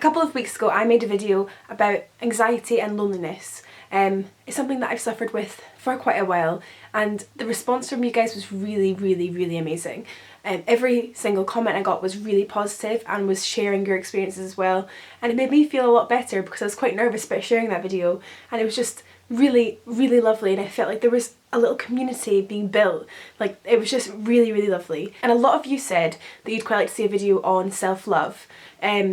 couple of weeks ago I made a video about anxiety and loneliness. It's something that I've suffered with for quite a while, and the response from you guys was really amazing. Every single comment I got was really positive and was sharing your experiences as well, and it made me feel a lot better because I was quite nervous about sharing that video, and it was just really lovely, and I felt like there was a little community being built. Like, it was just really lovely. And a lot of you said that you'd quite like to see a video on self-love,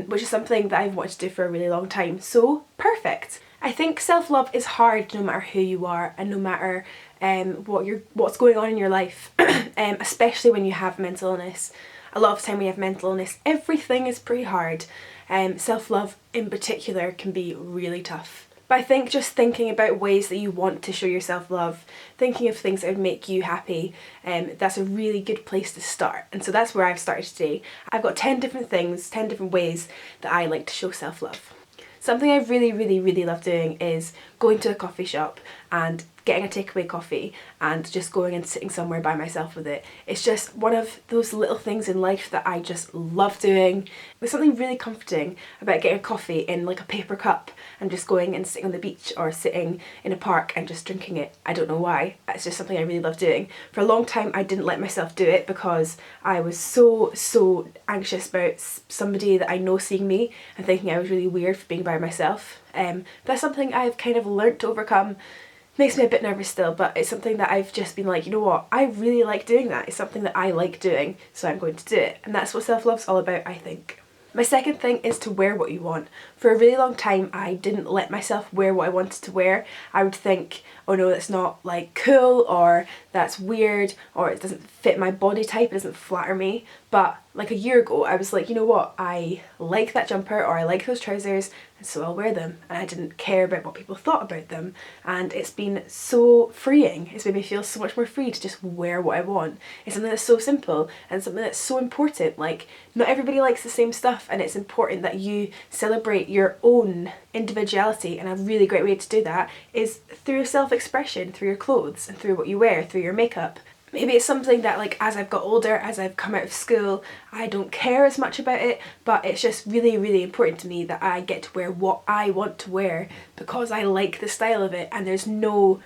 which is something that I've wanted to do for a really long time, so perfect. I think self-love is hard no matter who you are and no matter what's going on in your life, especially when you have mental illness. A lot of the time when you have mental illness, everything is pretty hard. Self-love in particular can be really tough. But I think just thinking about ways that you want to show yourself love, thinking of things that would make you happy, that's a really good place to start. And so that's where I've started today. I've got 10 different things, 10 different ways that I like to show self-love. Something I really love doing is going to a coffee shop and getting a takeaway coffee and just going and sitting somewhere by myself with it. It's just one of those little things in life that I just love doing. There's something really comforting about getting a coffee in like a paper cup and just going and sitting on the beach or sitting in a park and just drinking it. I don't know why. It's just something I really love doing. For a long time I didn't let myself do it because I was so anxious about somebody that I know seeing me and thinking I was really weird for being by myself. That's something I've kind of learnt to overcome. Makes me a bit nervous still, but it's something that I've just been like, you know what, I really like doing that. It's something that I like doing, so I'm going to do it. And that's what self-love's all about, I think. My second thing is to wear what you want. For a really long time I didn't let myself wear what I wanted to wear. I would think, oh no, that's not like cool, or that's weird, or it doesn't fit my body type, it doesn't flatter me. But like a year ago I was like, you know what, I like that jumper or I like those trousers, and so I'll wear them, and I didn't care about what people thought about them, and it's been so freeing. It's made me feel so much more free to just wear what I want. It's something that's so simple and something that's so important. Like, not everybody likes the same stuff, and it's important that you celebrate your own individuality, and a really great way to do that is through self-expression, through your clothes and through what you wear, through your makeup. Maybe it's something that, like, as I've got older, as I've come out of school, I don't care as much about it, but it's just really important to me that I get to wear what I want to wear because I like the style of it, and there's no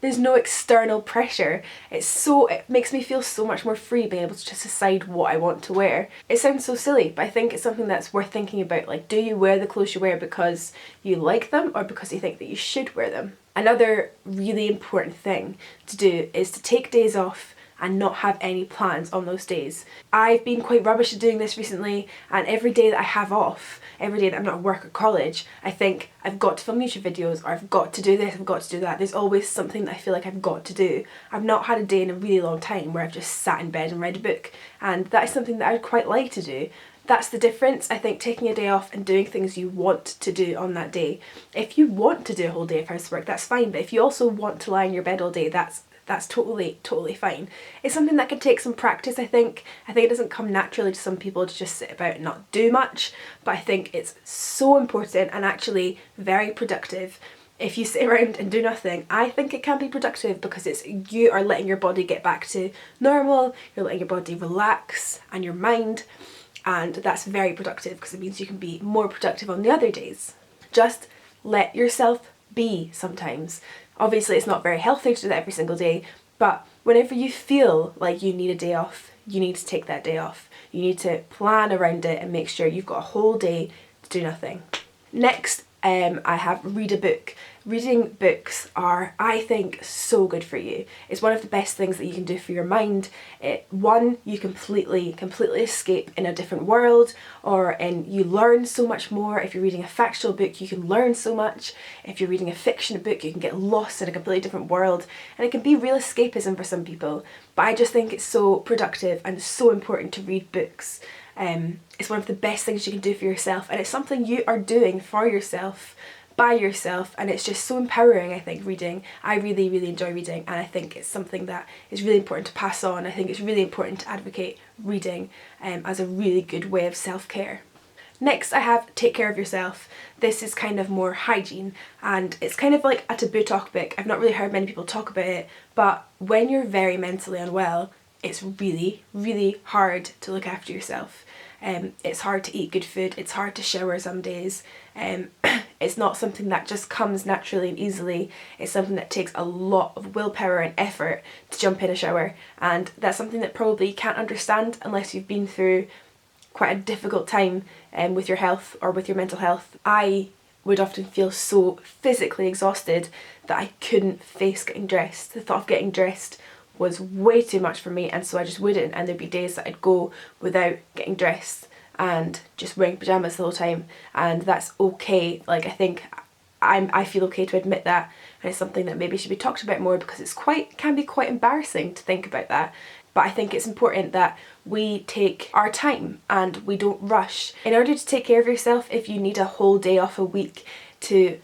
there's no external pressure. It makes me feel so much more free being able to just decide what I want to wear. It sounds so silly, but I think it's something that's worth thinking about. Like, do you wear the clothes you wear because you like them or because you think that you should wear them? Another really important thing to do is to take days off and not have any plans on those days. I've been quite rubbish at doing this recently, and every day that I have off, every day that I'm not at work or college, I think I've got to film YouTube videos, or I've got to do this, I've got to do that. There's always something that I feel like I've got to do. I've not had a day in a really long time where I've just sat in bed and read a book, and that is something that I'd quite like to do. That's the difference, I think, taking a day off and doing things you want to do on that day. If you want to do a whole day of housework, that's fine, but if you also want to lie in your bed all day, that's totally fine. It's something that can take some practice, I think. I think it doesn't come naturally to some people to just sit about and not do much, but I think it's so important and actually very productive. If you sit around and do nothing, I think it can be productive because you are letting your body get back to normal, you're letting your body relax and your mind, and that's very productive because it means you can be more productive on the other days. Just let yourself be sometimes. Obviously it's not very healthy to do that every single day, but whenever you feel like you need a day off, you need to take that day off. You need to plan around it and make sure you've got a whole day to do nothing. Next, I have read a book. Reading books are, I think, so good for you. It's one of the best things that you can do for your mind. You completely escape in a different world, and you learn so much more. If you're reading a factual book, you can learn so much. If you're reading a fiction book, you can get lost in a completely different world, and it can be real escapism for some people. But I just think it's so productive and so important to read books. It's one of the best things you can do for yourself, and it's something you are doing for yourself, by yourself, and it's just so empowering. I think reading, I really enjoy reading, and I think it's something that is really important to pass on. I think it's really important to advocate reading as a really good way of self-care. Next I have take care of yourself. This is kind of more hygiene, and it's kind of like a taboo topic. I've not really heard many people talk about it, but when you're very mentally unwell, it's really hard to look after yourself. It's hard to eat good food, it's hard to shower some days. It's not something that just comes naturally and easily. It's something that takes a lot of willpower and effort to jump in a shower, and that's something that probably you can't understand unless you've been through quite a difficult time with your health or with your mental health. I would often feel so physically exhausted that I couldn't face getting dressed. The thought of getting dressed was way too much for me, and so I just wouldn't, and there'd be days that I'd go without getting dressed and just wearing pyjamas the whole time, and that's okay. Like, I think I feel okay to admit that, and it's something that maybe should be talked about more because can be quite embarrassing to think about that. But I think it's important that we take our time and we don't rush. In order to take care of yourself, if you need a whole day off a week to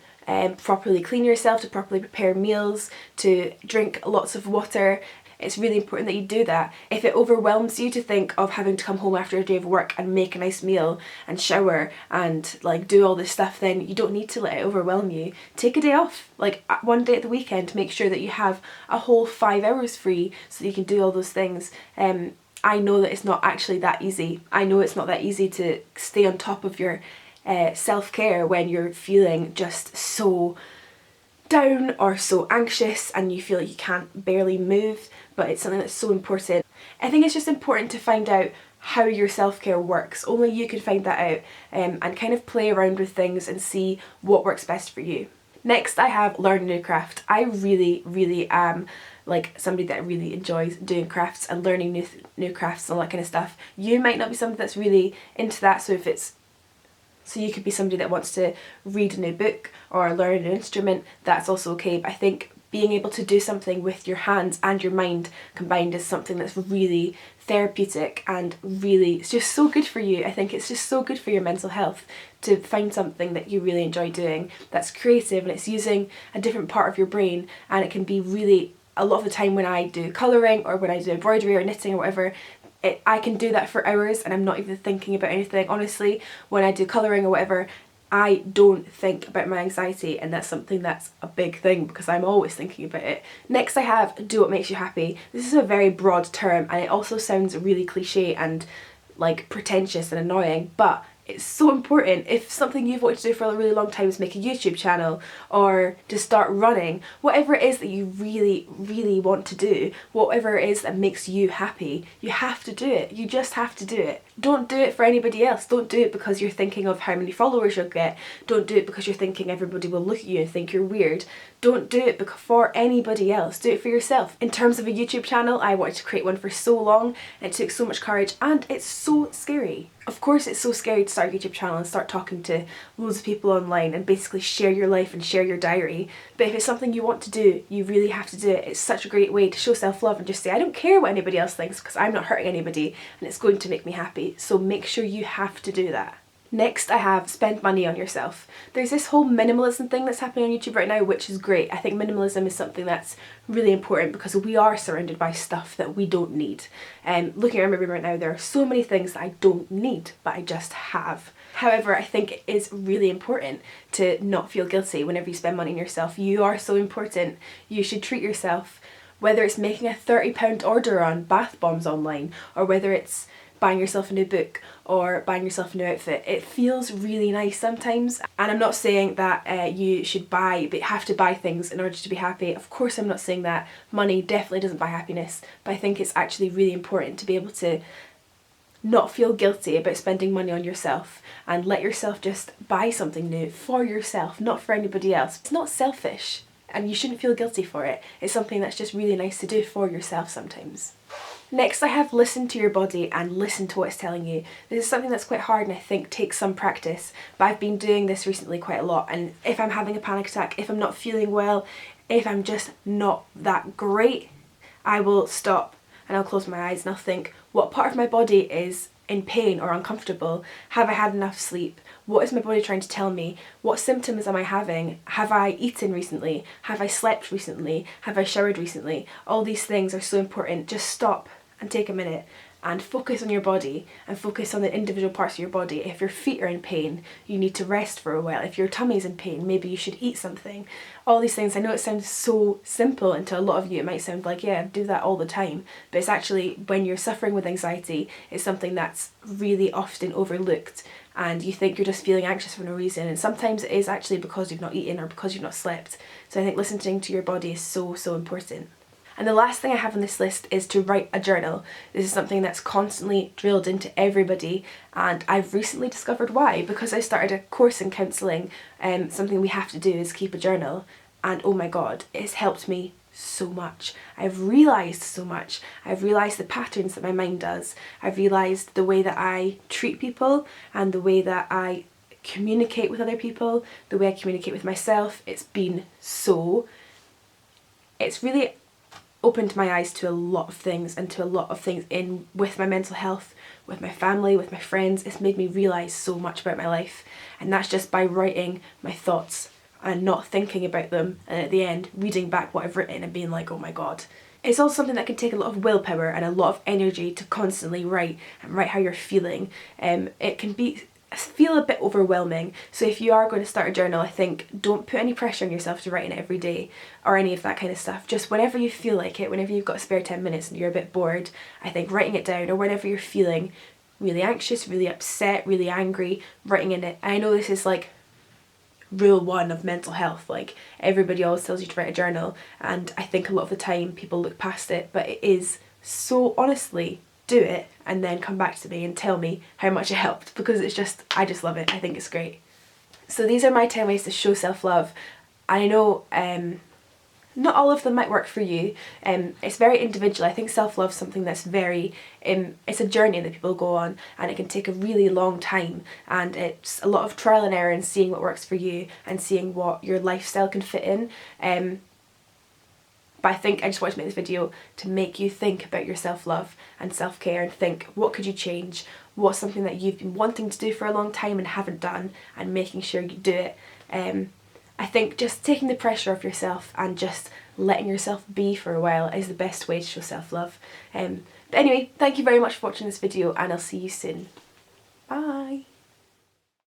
properly clean yourself, to properly prepare meals, to drink lots of water, it's really important that you do that. If it overwhelms you to think of having to come home after a day of work and make a nice meal and shower and like do all this stuff, then you don't need to let it overwhelm you. Take a day off, like one day at the weekend. Make sure that you have a whole 5 hours free so that you can do all those things. I know that it's not actually that easy. I know it's not that easy to stay on top of your self-care when you're feeling just so down or so anxious and you feel like you can't barely move, but it's something that's so important. I think it's just important to find out how your self-care works. Only you can find that out, and kind of play around with things and see what works best for you. Next, I have learn a new craft. I really am like somebody that really enjoys doing crafts and learning new crafts and all that kind of stuff. You might not be somebody that's really into that, so you could be somebody that wants to read a new book or learn an instrument, that's also okay. But I think being able to do something with your hands and your mind combined is something that's really therapeutic and really, it's just so good for you. I think it's just so good for your mental health to find something that you really enjoy doing that's creative and it's using a different part of your brain, and it can be really, a lot of the time when I do colouring or when I do embroidery or knitting or whatever, I can do that for hours and I'm not even thinking about anything. Honestly, when I do colouring or whatever, I don't think about my anxiety, and that's something that's a big thing because I'm always thinking about it. Next, I have do what makes you happy. This is a very broad term and it also sounds really cliche and like pretentious and annoying, but it's so important. If something you've wanted to do for a really long time is make a YouTube channel or to start running, whatever it is that you really want to do, whatever it is that makes you happy, you have to do it. You just have to do it. Don't do it for anybody else. Don't do it because you're thinking of how many followers you'll get. Don't do it because you're thinking everybody will look at you and think you're weird. Don't do it for anybody else. Do it for yourself. In terms of a YouTube channel, I wanted to create one for so long and it took so much courage, and it's so scary. Of course it's so scary to start a YouTube channel and start talking to loads of people online and basically share your life and share your diary, but if it's something you want to do, you really have to do it. It's such a great way to show self-love and just say, I don't care what anybody else thinks because I'm not hurting anybody and it's going to make me happy, so make sure you have to do that. Next, I have spend money on yourself. There's this whole minimalism thing that's happening on YouTube right now, which is great. I think minimalism is something that's really important because we are surrounded by stuff that we don't need. Looking around my room right now, there are so many things that I don't need, but I just have. However, I think it is really important to not feel guilty whenever you spend money on yourself. You are so important. You should treat yourself, whether it's making a £30 order on bath bombs online, or whether it's buying yourself a new book or buying yourself a new outfit. It feels really nice sometimes, and I'm not saying that you should have to buy things in order to be happy. Of course I'm not saying that. Money definitely doesn't buy happiness, but I think it's actually really important to be able to not feel guilty about spending money on yourself and let yourself just buy something new for yourself, not for anybody else. It's not selfish and you shouldn't feel guilty for it. It's something that's just really nice to do for yourself sometimes. Next, I have listen to your body and listen to what it's telling you. This is something that's quite hard and I think takes some practice, but I've been doing this recently quite a lot, and if I'm having a panic attack, if I'm not feeling well, if I'm just not that great, I will stop and I'll close my eyes and I'll think, what part of my body is in pain or uncomfortable? Have I had enough sleep? What is my body trying to tell me? What symptoms am I having? Have I eaten recently? Have I slept recently? Have I showered recently? All these things are so important. Just stop and take a minute and focus on your body and focus on the individual parts of your body. If your feet are in pain, you need to rest for a while. If your tummy's in pain, maybe you should eat something. All these things, I know it sounds so simple, and to a lot of you it might sound like, yeah, I do that all the time, but it's actually, when you're suffering with anxiety, it's something that's really often overlooked, and you think you're just feeling anxious for no reason, and sometimes it is actually because you've not eaten or because you've not slept. So I think listening to your body is so, so important. And the last thing I have on this list is to write a journal. This is something that's constantly drilled into everybody, and I've recently discovered why. Because I started a course in counselling, something we have to do is keep a journal, and oh my god, it's helped me so much. I've realised so much. I've realised the patterns that my mind does. I've realised the way that I treat people and the way that I communicate with other people, the way I communicate with myself. It's really opened my eyes to a lot of things, and to a lot of things in with my mental health, with my family, with my friends. It's made me realise so much about my life, and that's just by writing my thoughts and not thinking about them, and at the end reading back what I've written and being like, oh my god. It's also something that can take a lot of willpower and a lot of energy to constantly write and write how you're feeling. It can feel a bit overwhelming, so if you are going to start a journal, I think don't put any pressure on yourself to write in it every day or any of that kind of stuff. Just whenever you feel like it, whenever you've got a spare 10 minutes and you're a bit bored, I think writing it down, or whenever you're feeling really anxious, really upset, really angry, writing in it. And I know this is like rule one of mental health, like everybody always tells you to write a journal, and I think a lot of the time people look past it, but it is so, honestly, do it and then come back to me and tell me how much it helped, because I just love it. I think it's great. So these are my 10 ways to show self-love. I know not all of them might work for you. It's very individual. I think self-love is something that's very, it's a journey that people go on, and it can take a really long time, and it's a lot of trial and error and seeing what works for you and seeing what your lifestyle can fit in. But I think I just wanted to make this video to make you think about your self-love and self-care, and think, what could you change? What's something that you've been wanting to do for a long time and haven't done, and making sure you do it. I think just taking the pressure off yourself and just letting yourself be for a while is the best way to show self-love. But anyway, thank you very much for watching this video, and I'll see you soon. Bye!